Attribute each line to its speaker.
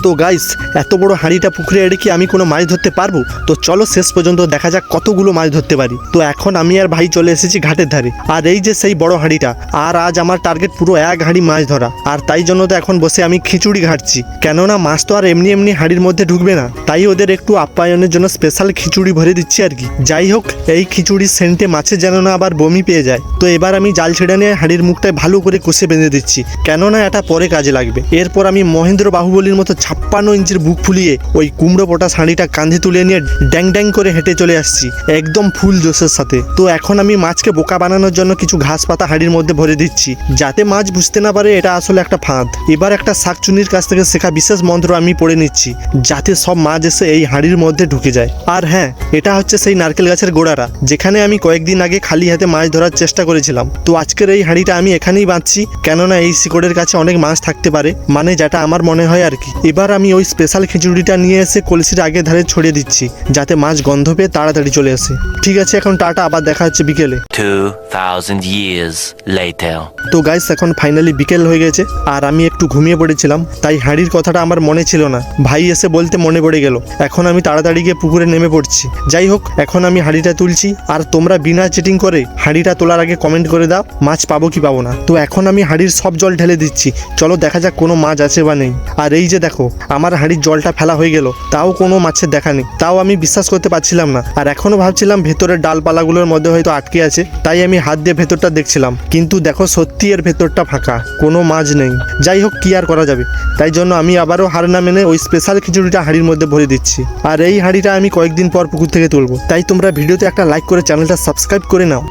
Speaker 1: তো গাইস, এত বড় হাঁড়িটা পুকুরে এড়ে কি আমি কোনো মাছ ধরতে পারবো? তো চলো শেষ পর্যন্ত দেখা যাক কতগুলো মাছ ধরতে পারি। তো এখন আমি আর ভাই চলে এসেছি ঘাটের ধারে, আর এই যে সেই বড় হাঁড়িটা। আর আজ আমার টার্গেট পুরো এক হাঁড়ি মাছ ধরা, আর তাই জন্য তো এখন বসে আমি খিচুড়ি ঘাটছি। কেননা মাছ তো আর এমনি এমনি হাঁড়ির মধ্যে ঢুকবে না, তাই ওদের একটু আপ্যায়নের জন্য স্পেশাল খিচুড়ি ভরে দিচ্ছি আর কি। যাই হোক, এই খিচুড়ির সেন্টে মাছের যেন না আবার বমি পেয়ে যায়। তো এবার আমি জাল ছেড়ে নিয়ে হাঁড়ির মুখটায় ভালো করে কষে বেঁধে দিচ্ছি, কেননা এটা পরে কাজে লাগবে। এরপর আমি মহেন্দ্র বাহুবলীর মতো 56 ইঞ্চির বুক ফুলিয়ে ওই কুমড়ো পোটা শাড়িটা কাঁধে তুলে নিয়ে ড্যাং ড্যাং করে হেঁটে চলে আসছি একদম ফুল জোশের সাথে। তো এখন আমি মাছকে বোকা বানানোর জন্য কিছু ঘাস পাতা হাঁড়ির মধ্যে ভরে দিচ্ছি, যাতে মাছ বুঝতে না পারে এটা আসলে একটা ফাঁদ। এবার একটা শাকচুনির কাছ থেকে শেখা বিশেষ মন্ত্র আমি পড়ে নিচ্ছি, যাতে সব মাছ এসে এই হাঁড়ির মধ্যে ঢুকে যায়। আর হ্যাঁ, এটা হচ্ছে সেই নারকেল গাছের গোড়ারা, যেখানে আমি কয়েকদিন আগে খালি হাতে মাছ ধরার চেষ্টা করেছিলাম। তো আজকের এই হাঁড়িটা আমি এখানেই বাঁধছি, কেননা এই শিকড়ের কাছে অনেক মাছ থাকতে পারে, মানে যেটা আমার মনে হয় আর কি। এবার আমি ওই স্পেশাল খিচুড়িটা নিয়ে এসে কলসির আগে ধারে ছড়িয়ে দিচ্ছি, যাতে মাছ গন্ধ পেয়ে তাড়াতাড়ি চলে আসে। ঠিক আছে, এখন টাটা, আবার দেখা হচ্ছে বিকেলে।
Speaker 2: 2000 years later.
Speaker 1: তো গাইস, এখন ফাইনালি বিকেল হয়ে গেছে, আর আমি একটু ঘুমিয়ে পড়েছিলাম, তাই হাঁড়ির কথাটা আমার মনে ছিল না। ভাই এসে বলতে মনে পড়ে গেল। এখন আমি তাড়াতাড়ি গিয়ে পুকুরে নেমে পড়ছি। যাই হোক, এখন আমি হাঁড়িটা তুলছি, আর তোমরা বিনা চিটিং করে হাঁড়িটা তোলার আগে কমেন্ট করে দাও মাছ পাবো কি পাবো না। তো এখন আমি হাঁড়ির সব জল ঢেলে দিচ্ছি, চলো দেখা যাক কোনো মাছ আছে বা নেই। আর এই যে দেখো, আমার হাঁড়ির জলটা ফেলা হয়ে গেল, তাও কোনো মাছের দেখা নেই। তাও আমি বিশ্বাস করতে পারছিলাম না, আর এখনো ভাবছিলাম ভেতরের ডালপালাগুলোর মধ্যে হয়তো আটকে আছে, তাই আমি হাত দিয়ে ভেতরটা দেখছিলাম। কিন্তু দেখো, সত্যি এর ভেতরটা ফাঁকা, কোনো মাছ নেই। যাই হোক, কি আর করা যাবে, তাই জন্য আমি আবারও হার না মেনে ওই স্পেশাল খিচুড়িটা হাঁড়ির মধ্যে ভরে দিচ্ছি। আর এই হাঁড়িটা আমি কয়েকদিন পর পুকুর থেকে তুলবো, তাই তোমরা ভিডিওতে একটা লাইক করে চ্যানেলটা সাবস্ক্রাইব করে নাও।